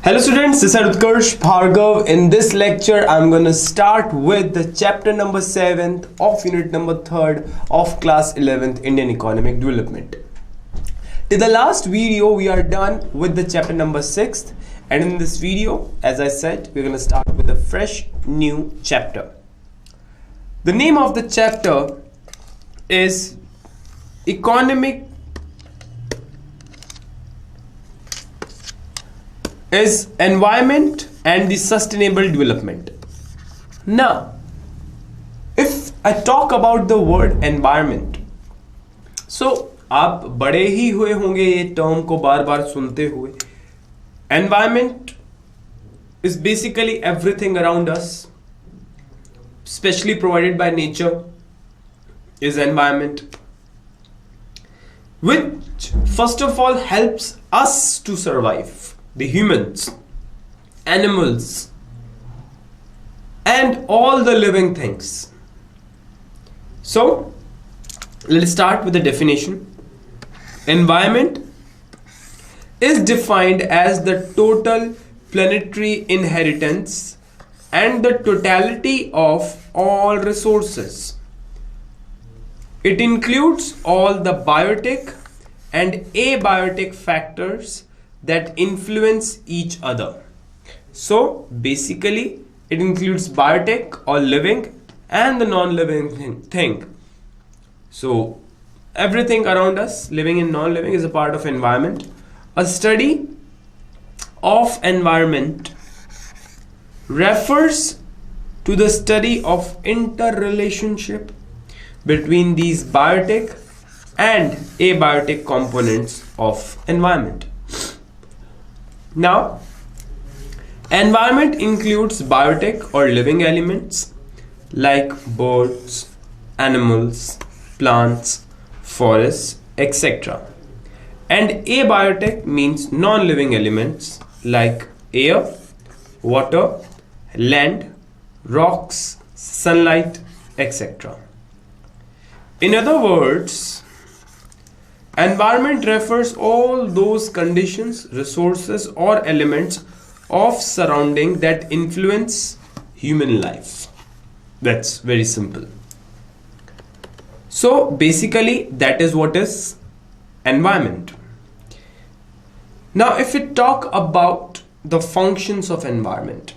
Hello students, this is Uttkarsh, Bhargava. In this lecture, I'm going to start with the chapter number 7th of unit number 3rd of class 11th Indian Economic Development. In the last video, we are done with the chapter number 6th, and in this video, as I said, we're going to start with a fresh new chapter. The name of the chapter is Environment and the Sustainable Development. Now, if I talk about the word environment, so आप बड़े ही हुए होंगे ये term को बार बार सुनते हुए. Environment is basically everything around us, especially provided by nature is environment, which first of all helps us to survive. The humans, animals, and all the living things. So, let's start with the definition. Environment is defined as the total planetary inheritance and the totality of all resources. It includes all the biotic and abiotic factors that influence each other. So basically it includes biotic or living and the non-living thing. So everything around us, living and non-living, is a part of environment. A study of environment refers to the study of interrelationship between these biotic and abiotic components of environment. Now, environment includes biotic or living elements like birds, animals, plants, forests, etc. And abiotic means non-living elements like air, water, land, rocks, sunlight, etc. In other words, environment refers all those conditions, resources, or elements of surrounding that influence human life. That's very simple. So basically that is what is environment. Now if we talk about the functions of environment.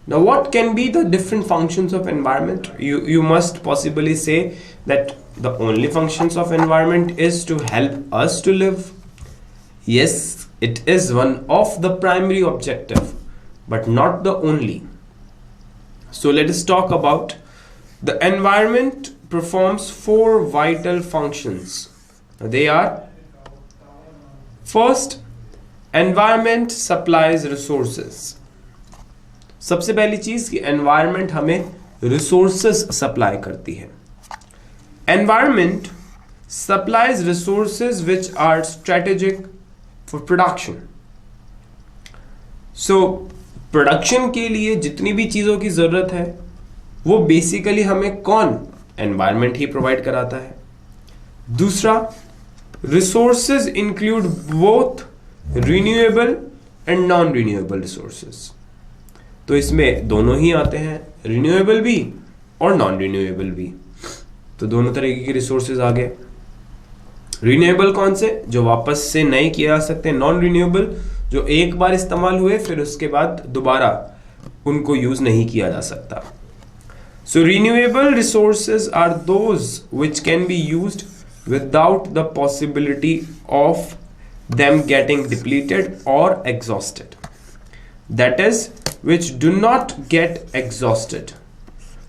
Now what can be the different functions of environment? You must possibly say that the only functions of environment is to help us to live. Yes, it is one of the primary objective, but not the only. So let us talk about the environment performs 4 vital functions. They are: first, environment supplies resources. सबसे पहली चीज कि environment हमें resources supply करती है. Environment supplies resources which are strategic for production. So, production के लिए जितनी भी चीज़ों की ज़रूरत है वो बेसिकली हमें कौन? Environment ही provide कराता है. दूसरा, resources include both renewable and non-renewable resources. तो इसमें दोनों ही आते हैं, renewable भी और non-renewable भी. तो दोनों तरीके के रिसोर्सेज आ गए. रिन्यूएबल कौन से? जो वापस से नए किए जा सकते हैं. नॉन रिन्यूएबल जो एक बार इस्तेमाल हुए फिर उसके बाद दोबारा उनको यूज नहीं किया जा सकता. So renewable resources are those which can be used without the possibility of them getting depleted और exhausted. That is which do not get exhausted.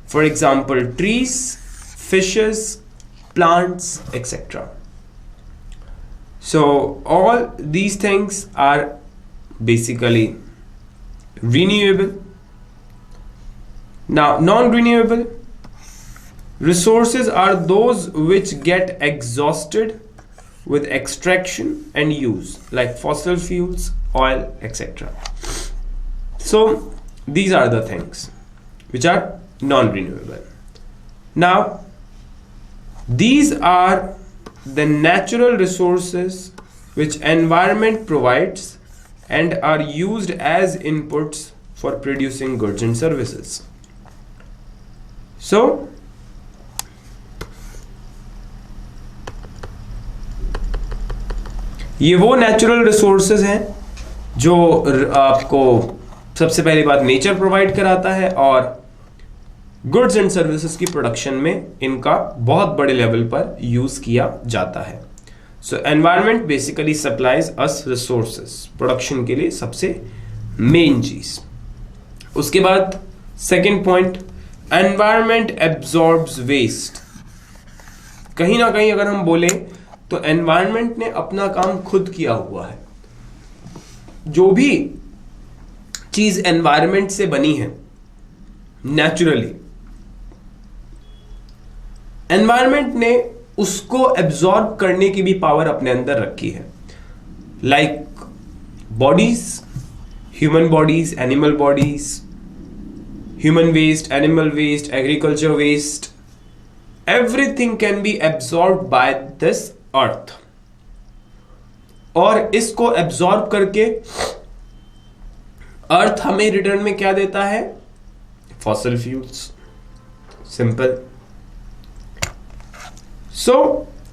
For example trees, fishes, plants, etc. So all these things are basically renewable. Now non-renewable resources are those which get exhausted with extraction and use, like fossil fuels, oil, etc. So these are the things which are non-renewable. Now these are the natural resources which environment provides and are used as inputs for producing goods and services. So ये वो natural resources हैं जो आपको सबसे पहली बात nature provide कराता है, और गुड्स एंड सर्विसेज की प्रोडक्शन में इनका बहुत बड़े लेवल पर यूज किया जाता है. So environment basically supplies us resources, production के लिए सबसे मेन चीज. उसके बाद second point, environment absorbs waste. कहीं ना कहीं अगर हम बोले तो एनवायरनमेंट ने अपना काम खुद किया हुआ है. जो भी चीज एनवायरनमेंट से बनी है नेचुरली, एनवायरनमेंट ने उसको एब्जॉर्ब करने की भी पावर अपने अंदर रखी है. Like bodies, human bodies, animal bodies, human waste, animal waste, agriculture waste, everything can be absorb by this earth. और इसको एब्जॉर्ब करके अर्थ हमें रिटर्न में क्या देता है? Fossil fuels. Simple. So,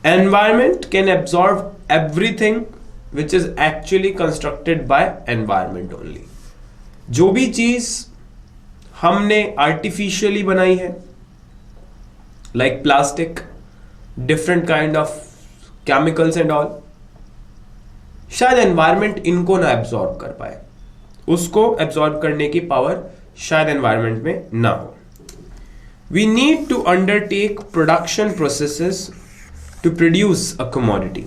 environment can absorb everything which is actually constructed by environment only. जो भी चीज हमने artificially बनाई है, like plastic, different kind of chemicals and all, शायद environment इनको ना absorb कर पाए. उसको absorb करने की power शायद environment में ना हो. We need to undertake production processes to produce a commodity.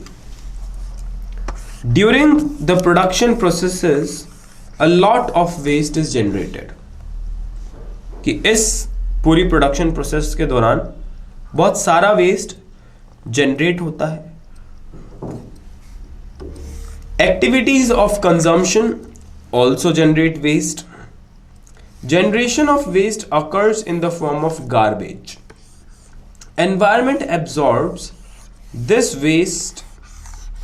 During the production processes, a lot of waste is generated. कि इस पूरी production process के दौरान बहुत सारा waste generate होता है. Activities of consumption also generate waste. Generation of waste occurs in the form of garbage. Environment absorbs this waste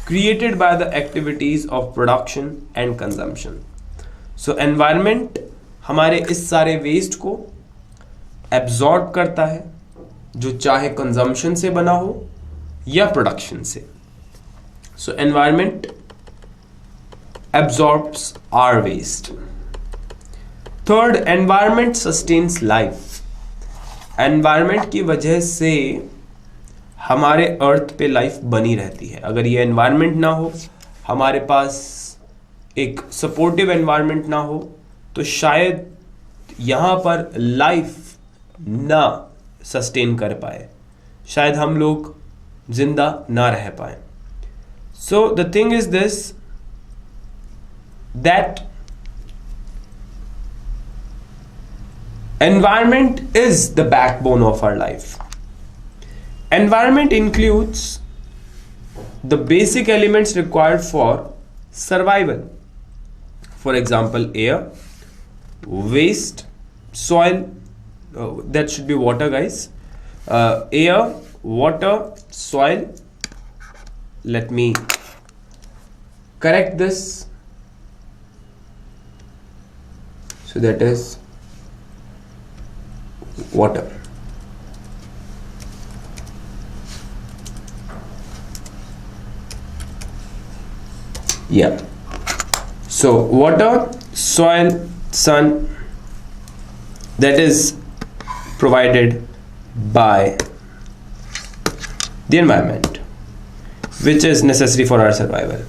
created by the activities of production and consumption. So environment हमारे इस सारे waste को absorb करता है, जो चाहे consumption से बना हो या production से. So environment absorbs our waste. Third, environment sustains life. Environment की वजह से हमारे अर्थ पे लाइफ बनी रहती है. अगर ये एनवायरमेंट ना हो, हमारे पास एक सपोर्टिव एनवायरमेंट ना हो, तो शायद यहाँ पर लाइफ ना सस्टेन कर पाए, शायद हम लोग जिंदा ना रह पाए. So the thing is this, that environment is the backbone of our life. Environment includes the basic elements required for survival. For example, air, waste, soil, that should be water, guys. Air, water, soil. Let me correct this. So that is water. Yeah. So water, soil, sun, that is provided by the environment, which is necessary for our survival.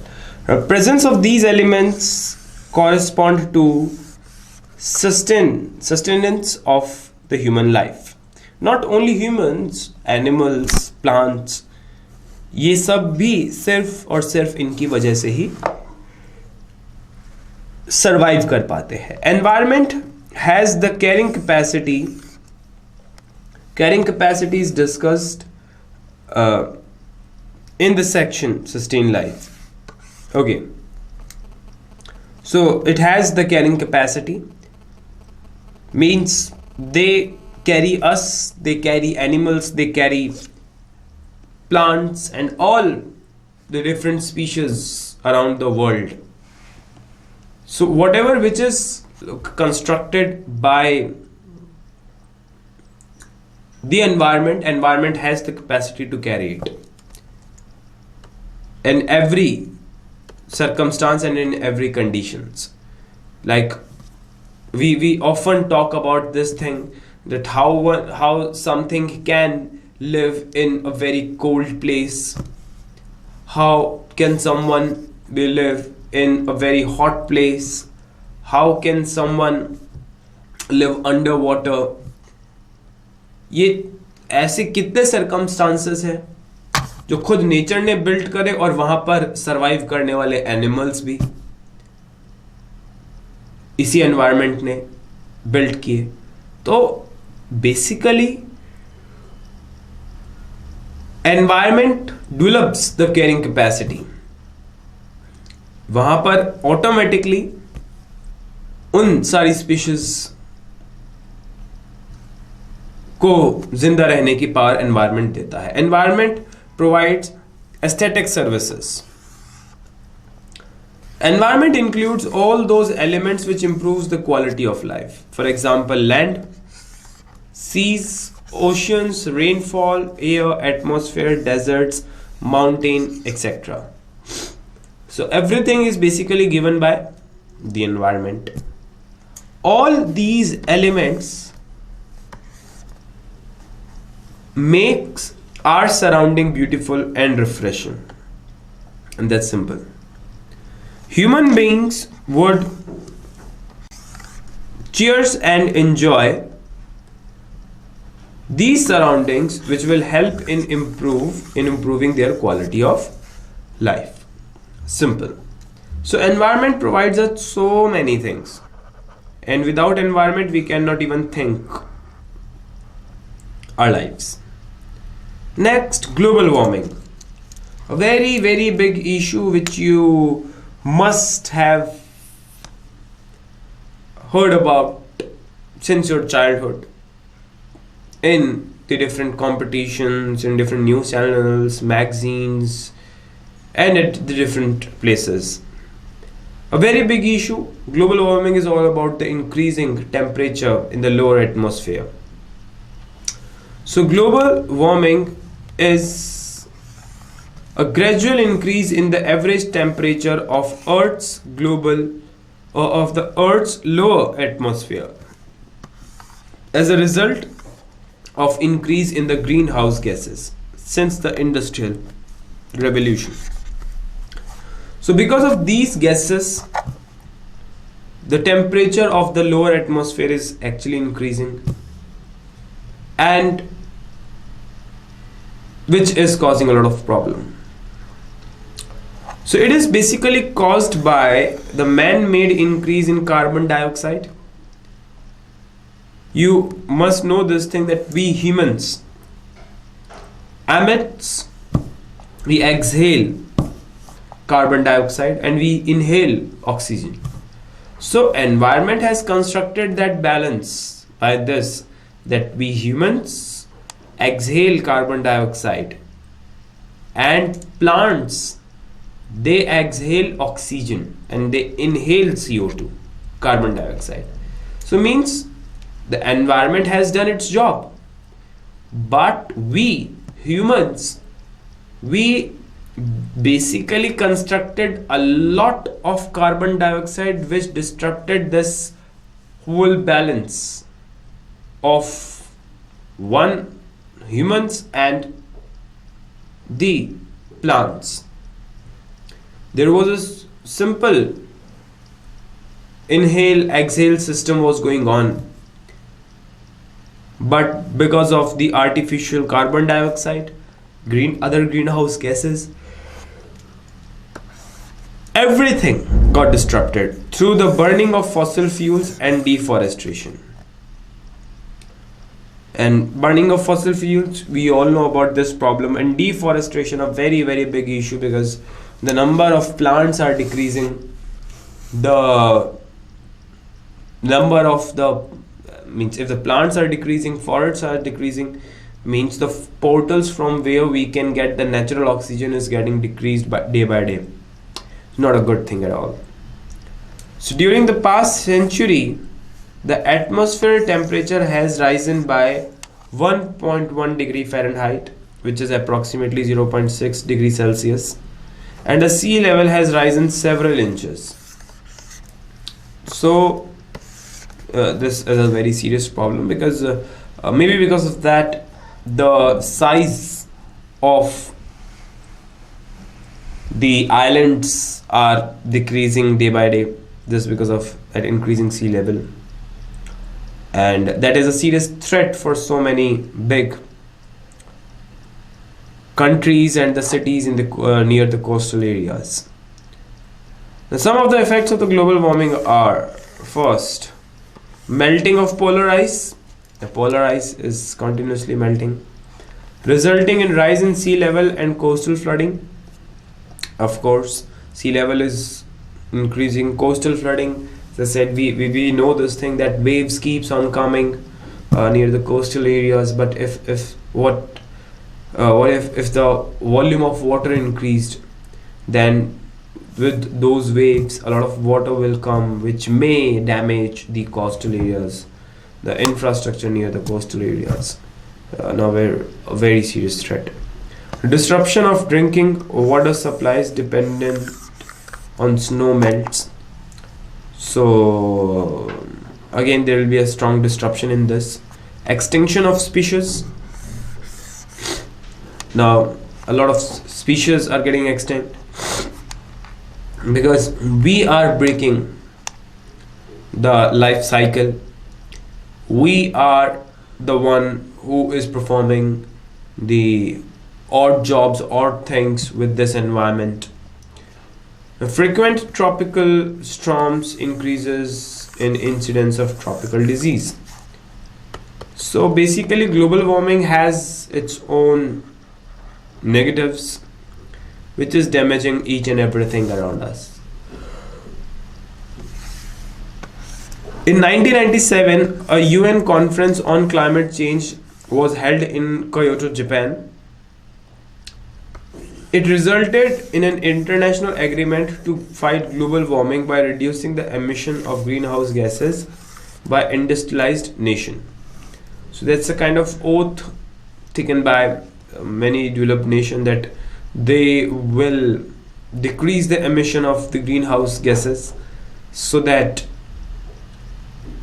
The presence of these elements correspond to sustenance of the human life. Not only humans, animals, plants, ये सब भी सिर्फ और सिर्फ इनकी वजह से ही survive कर पाते हैं. Environment has the carrying capacity. Carrying capacity is discussed in the section sustain life. Okay, so it has the carrying capacity, means they carry us, they carry animals, they carry plants and all the different species around the world. So whatever which is constructed by the environment has the capacity to carry it in every circumstance and in every conditions. Like we often talk about this thing, that how something can live in a very cold place, how can someone live in a very hot place, how can someone live underwater. ये ऐसे कितने circumstances हैं जो खुद nature ने build करे और वहां पर सरवाइव करने वाले एनिमल्स भी इसी एनवायरनमेंट ने बिल्ड किए. तो basically environment develops the carrying capacity. वहां पर ऑटोमेटिकली उन सारी स्पीशीज को जिंदा रहने की पावर एनवायरनमेंट देता है. Environment provides aesthetic services. Environment includes all those elements which improves the quality of life. For example, land, seas, oceans, rainfall, air, atmosphere, deserts, mountain, etc. So everything is basically given by the environment. All these elements makes our surrounding beautiful and refreshing. And that's simple. Human beings would cherish and enjoy these surroundings, which will help in improving their quality of life. Simple. So environment provides us so many things, and without environment we cannot even think our lives. Next, global warming. A very, very big issue which you must have heard about since your childhood, in the different competitions, in different news channels, magazines, and at the different places. A very big issue. Global warming is all about the increasing temperature in the lower atmosphere. So global warming is a gradual increase in the average temperature of the Earth's lower atmosphere as a result of increase in the greenhouse gases since the Industrial Revolution. So because of these gases, the temperature of the lower atmosphere is actually increasing, and which is causing a lot of problem. So it is basically caused by the man-made increase in carbon dioxide. You must know this thing, that we humans we exhale carbon dioxide and we inhale oxygen. So environment has constructed that balance by this, that we humans exhale carbon dioxide and plants, they exhale oxygen and they inhale CO2, carbon dioxide. So means the environment has done its job, but we humans, we basically constructed a lot of carbon dioxide, which disrupted this whole balance of one humans and the plants. There was a simple inhale exhale system was going on, but because of the artificial carbon dioxide, other greenhouse gases, everything got disrupted through the burning of fossil fuels and deforestation. And burning of fossil fuels, we all know about this problem, and deforestation, a very, very big issue, because the number of plants are decreasing, the number of the means if the plants are decreasing, forests are decreasing, means the portals from where we can get the natural oxygen is getting decreased by day. It's not a good thing at all. So during the past century, the atmosphere temperature has risen by 1.1 degree Fahrenheit, which is approximately 0.6 degree Celsius, and the sea level has risen several inches. So this is a very serious problem, because maybe because of that, the size of the islands are decreasing day by day, just because of that increasing sea level, and that is a serious threat for so many big countries and the cities in the near the coastal areas. Now, some of the effects of the global warming are: first, melting of polar ice. The polar ice is continuously melting, resulting in rise in sea level and coastal flooding. Of course, sea level is increasing, coastal flooding. As I said, we know this thing that waves keeps on coming near the coastal areas. But if the volume of water increased, then with those waves, a lot of water will come, which may damage the coastal areas, the infrastructure near the coastal areas. Now we're a very serious threat. Disruption of drinking water supplies dependent on snow melts. So again, there will be a strong disruption in this. Extinction of species. Now a lot of species are getting extinct because we are breaking the life cycle. We are the one who is performing the odd jobs, odd things with this environment. Frequent tropical storms increases in incidence of tropical disease. So basically, global warming has its own negatives, which is damaging each and everything around us. In 1997, a UN conference on climate change was held in Kyoto, Japan. It resulted in an international agreement to fight global warming by reducing the emission of greenhouse gases by industrialized nation. So that's a kind of oath taken by many developed nations that they will decrease the emission of the greenhouse gases so that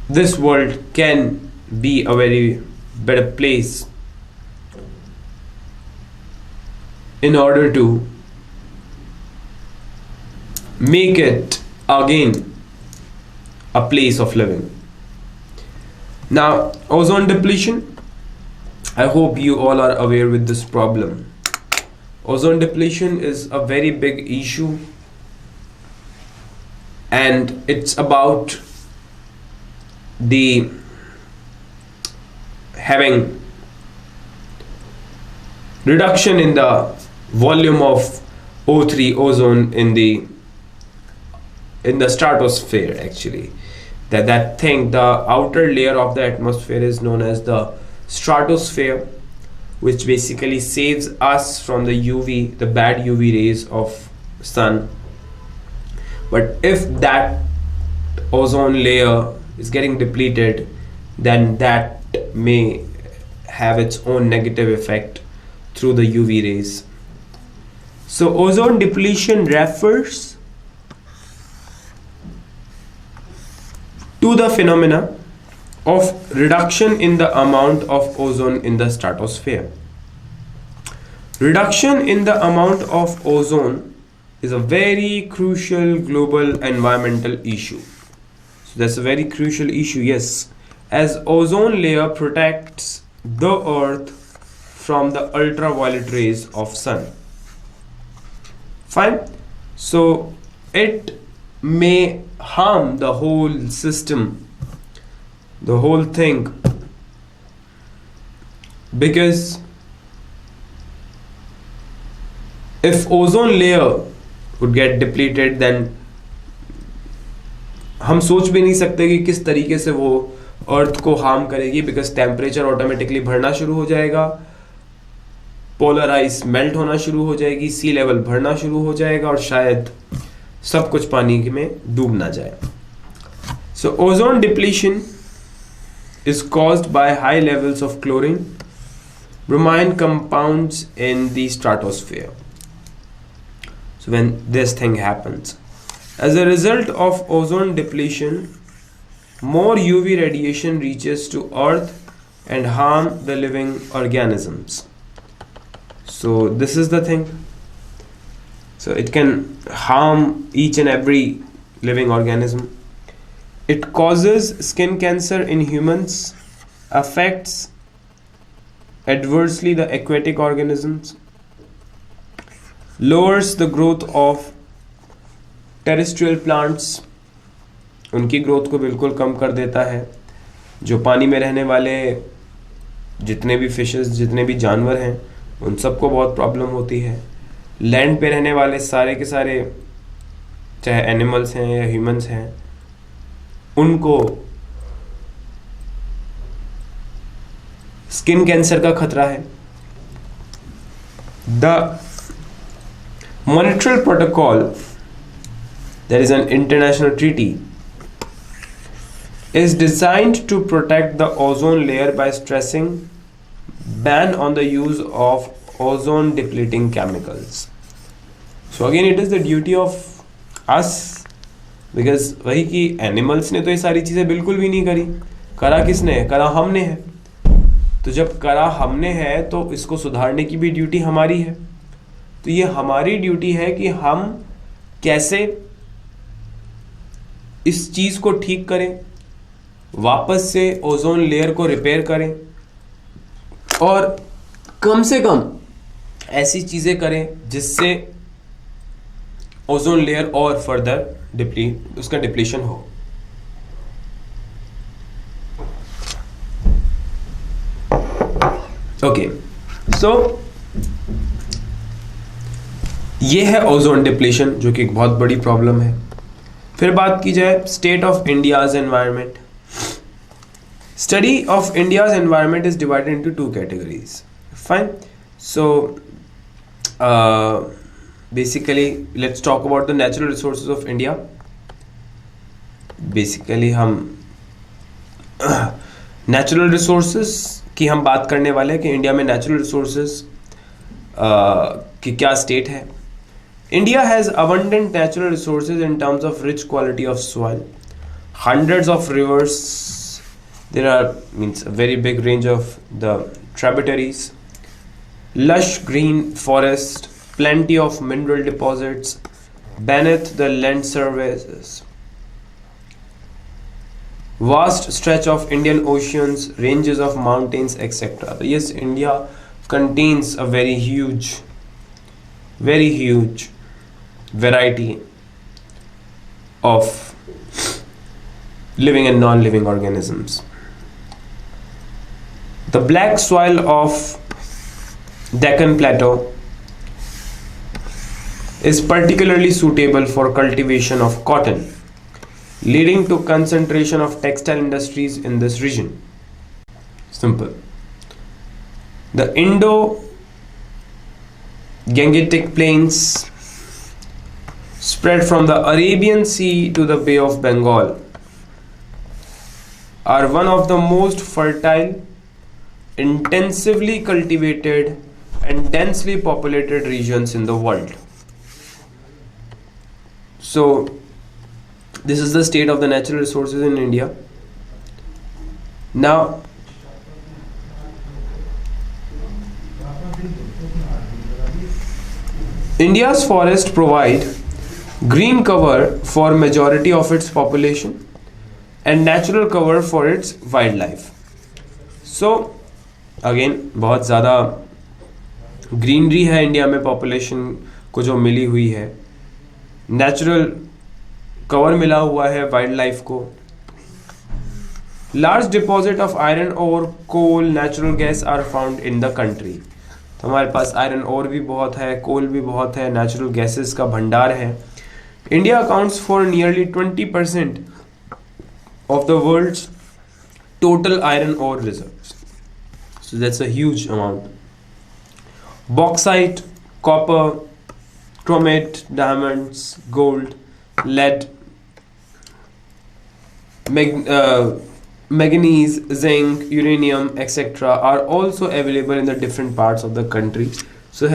this world can be a very better place in order to make it again a place of living. Now, ozone depletion. I hope you all are aware with this problem. Ozone depletion is a very big issue, and it's about the having reduction in the volume of O3 ozone in the stratosphere. Actually, that thing, the outer layer of the atmosphere, is known as the stratosphere, which basically saves us from the bad UV rays of sun. But if that ozone layer is getting depleted, then that may have its own negative effect through the UV rays. So ozone depletion refers to the phenomena of reduction in the amount of ozone in the stratosphere. Reduction in the amount of ozone is a very crucial global environmental issue. So that's a very crucial issue, yes, as ozone layer protects the earth from the ultraviolet rays of sun. Fine. So it may harm the whole system, the whole thing, because if ozone layer would get depleted, then हम सोच भी नहीं सकते कि किस तरीके से वो अर्थ को हार्म करेगी, बिकॉज टेम्परेचर ऑटोमेटिकली बढ़ना शुरू हो जाएगा, पोलर आइस मेल्ट होना शुरू हो जाएगी, सी लेवल बढ़ना शुरू हो जाएगा और शायद सब कुछ पानी में डूब ना जाए. So ozone depletion is caused by high levels of chlorine, bromine compounds in the stratosphere. So when this thing happens, as a result of ozone depletion, more UV radiation reaches to Earth and harm the living organisms. So this is the thing. So it can harm each and every living organism. It causes skin cancer in humans, affects adversely the aquatic organisms, lowers the growth of terrestrial plants, उनकी growth को बिल्कुल कम कर देता है. जो पानी में रहने वाले जितने भी फिशेस, जितने भी जानवर हैं, उन सबको बहुत प्रॉब्लम होती है. लैंड पे रहने वाले सारे के सारे, चाहे एनिमल्स हैं या ह्यूमंस हैं, उनको स्किन कैंसर का खतरा है. The Montreal protocol, that is an international treaty, is designed to protect the ozone layer by stressing ban on the use of ozone depleting chemicals. So again it is the duty of us, because वही कि animals ने तो ये सारी चीज़ें बिल्कुल भी नहीं करी. करा किसने है? करा हमने है. तो जब करा हमने है तो इसको सुधारने की भी ड्यूटी हमारी है. तो ये हमारी ड्यूटी है कि हम कैसे इस चीज़ को ठीक करें, वापस से ओजोन लेयर को रिपेयर करें, और कम से कम ऐसी चीज़ें करें जिससे ओजोन लेयर और फर्दर उसका डिप्लीशन हो. ओके, सो ये है ओजोन डिप्लीशन, जो कि एक बहुत बड़ी प्रॉब्लम है. फिर बात की जाए state of India's environment. Study of India's environment is divided into two categories. Fine. So basically let's talk about the natural resources of India. Basically हम natural resources की हम बात करने वाले हैं कि इंडिया में natural resources की क्या state है. India has abundant natural resources in terms of rich quality of soil, hundreds of rivers, there are a very big range of the tributaries, lush green forest, plenty of mineral deposits beneath the land surfaces, vast stretch of Indian oceans, ranges of mountains, etc. Yes, India contains a very huge variety of living and non-living organisms. The black soil of Deccan Plateau is particularly suitable for cultivation of cotton, leading to concentration of textile industries in this region. Simple. The Indo-Gangetic plains spread from the Arabian Sea to the Bay of Bengal are one of the most fertile, intensively cultivated and densely populated regions in the world. So this is the state of the natural resources in India. Now India's forests provide green cover for majority of its population and natural cover for its wildlife. So again बहुत ज़्यादा greenery है India में, population को जो मिली हुई है, natural cover मिला हुआ है वाइल्ड लाइफ को. लार्ज डिपॉजिट ऑफ आयरन और coal, natural gas are found in the country. तो हमारे पास आयरन और भी बहुत है, कोल भी बहुत है, नेचुरल गैसेस का भंडार है. India accounts for nearly 20% of the world's total iron और reserves. So that's a huge amount. Bauxite, copper, chromate, diamonds, gold, lead, Mag- uh, manganese, zinc, uranium, etc. are also available in the different parts of the country. So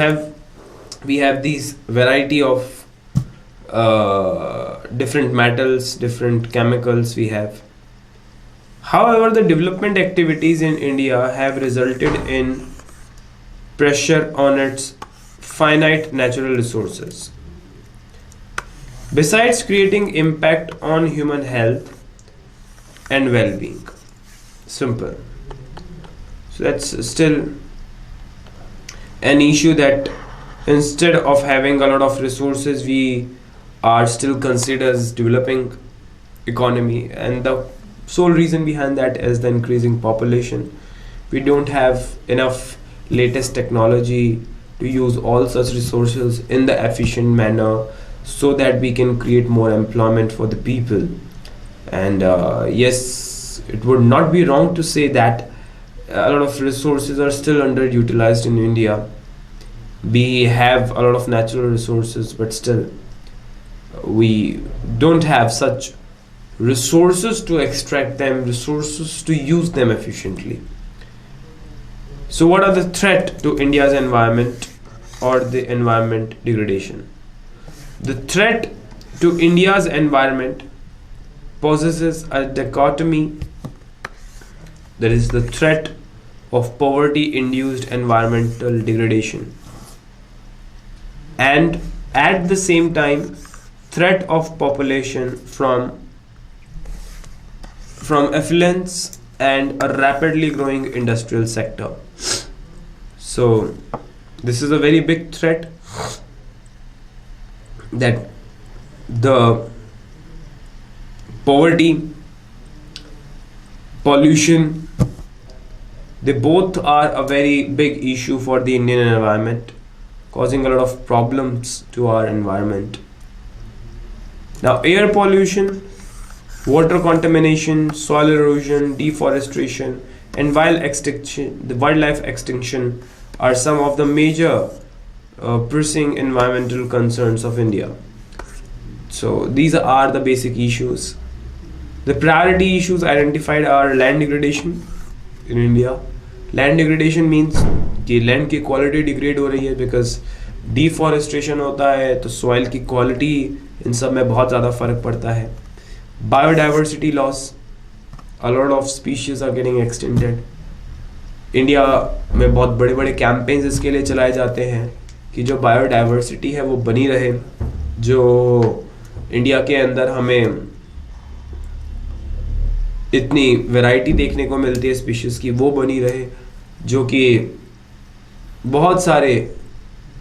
we have these variety of different metals, different chemicals we have. However, the development activities in India have resulted in pressure on its finite natural resources. Besides creating impact on human health and well-being. Simple. So that's still an issue, that instead of having a lot of resources, we are still considered as developing economy, and the sole reason behind that is the increasing population. We don't have enough latest technology to use all such resources in the efficient manner so that we can create more employment for the people. And yes, it would not be wrong to say that a lot of resources are still underutilized in India. We have a lot of natural resources, but still we don't have such resources to extract them, resources to use them efficiently. So what are the threat to India's environment or the environment degradation? The threat to India's environment possesses a dichotomy, that is the threat of poverty induced environmental degradation, and at the same time threat of population from affluence and a rapidly growing industrial sector. So this is a very big threat, that the poverty, pollution, they both are a very big issue for the Indian environment, causing a lot of problems to our environment. Now, air pollution, water contamination, soil erosion, deforestation, and wildlife extinction are some of the major pressing environmental concerns of India. So these are the basic issues. The priority issues identified are land degradation in India. Land degradation means कि land की quality degrade हो रही है, because deforestation होता है तो soil की quality इन सब में बहुत ज़्यादा फर्क पड़ता है. Biodiversity loss, a lot of species are getting extincted. India में बहुत बड़े बड़े कैंपेन्स इसके लिए चलाए जाते हैं कि जो बायोडाइवर्सिटी है वो बनी रहे, जो इंडिया के अंदर हमें इतनी वैरायटी देखने को मिलती है स्पीशीज की, वो बनी रहे, जो कि बहुत सारे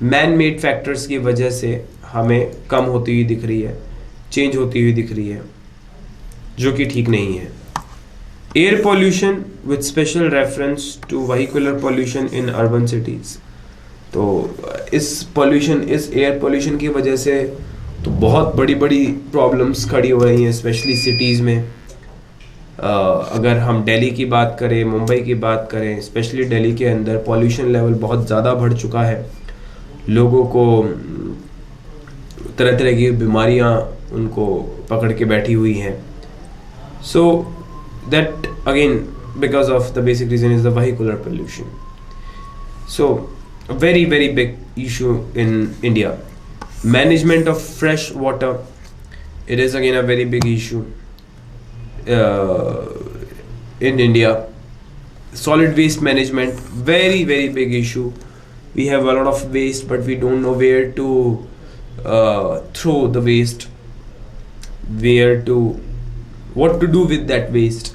मैन मेड फैक्टर्स की वजह से हमें कम होती हुई दिख रही है, चेंज होती हुई दिख रही है, जो कि ठीक नहीं है. Air pollution with special reference to vehicular pollution in urban cities. तो इस एयर पॉल्यूशन की वजह से तो बहुत बड़ी बड़ी प्रॉब्लम्स खड़ी हो रही हैं, स्पेशली सिटीज़ में. अगर हम दिल्ली की बात करें, मुंबई की बात करें, स्पेशली दिल्ली के अंदर पॉल्यूशन लेवल बहुत ज़्यादा बढ़ चुका है. लोगों को तरह तरह की बीमारियां उनको पकड़ के बैठी हुई हैं. So that again because of the basic reason is the vehicular pollution. So a very very big issue in India. Management of fresh water, it is again a very big issue in India. Solid waste management, very very big issue. We have a lot of waste, but we don't know where to throw the waste, what to do with that waste.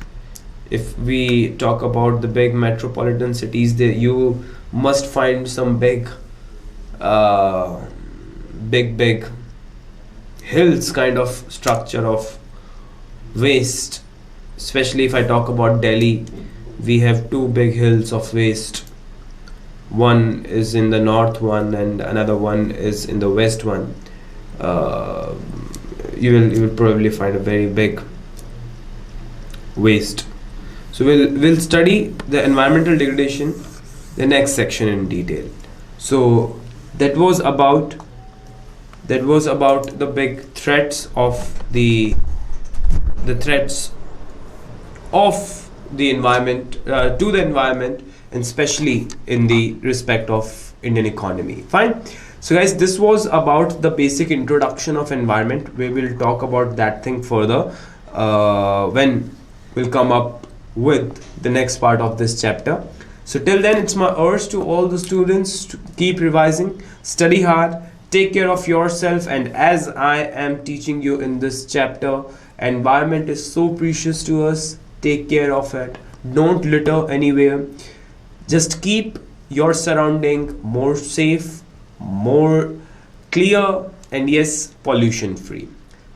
If we talk about the big metropolitan cities, there you must find some big hills kind of structure of waste. Especially if I talk about Delhi, we have two big hills of waste. One is in the north one, and another one is in the west one. You will probably find a very big waste. So we'll study the environmental degradation the next section in detail. So that was about the big threats of the threats of the environment, to the environment, and especially in the respect of Indian economy. Fine. So guys, this was about the basic introduction of environment. We will talk about that thing further when we'll come up with the next part of this chapter. So till then, it's my urge to all the students to keep revising, study hard, take care of yourself, and as I am teaching you in this chapter, environment is so precious to us. Take care of it. Don't litter anywhere. Just keep your surrounding more safe, more clear, and yes, pollution free.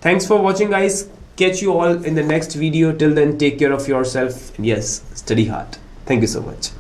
Thanks for watching, guys. Catch you all in the next video. Till then, take care of yourself, and yes, study hard. Thank you so much.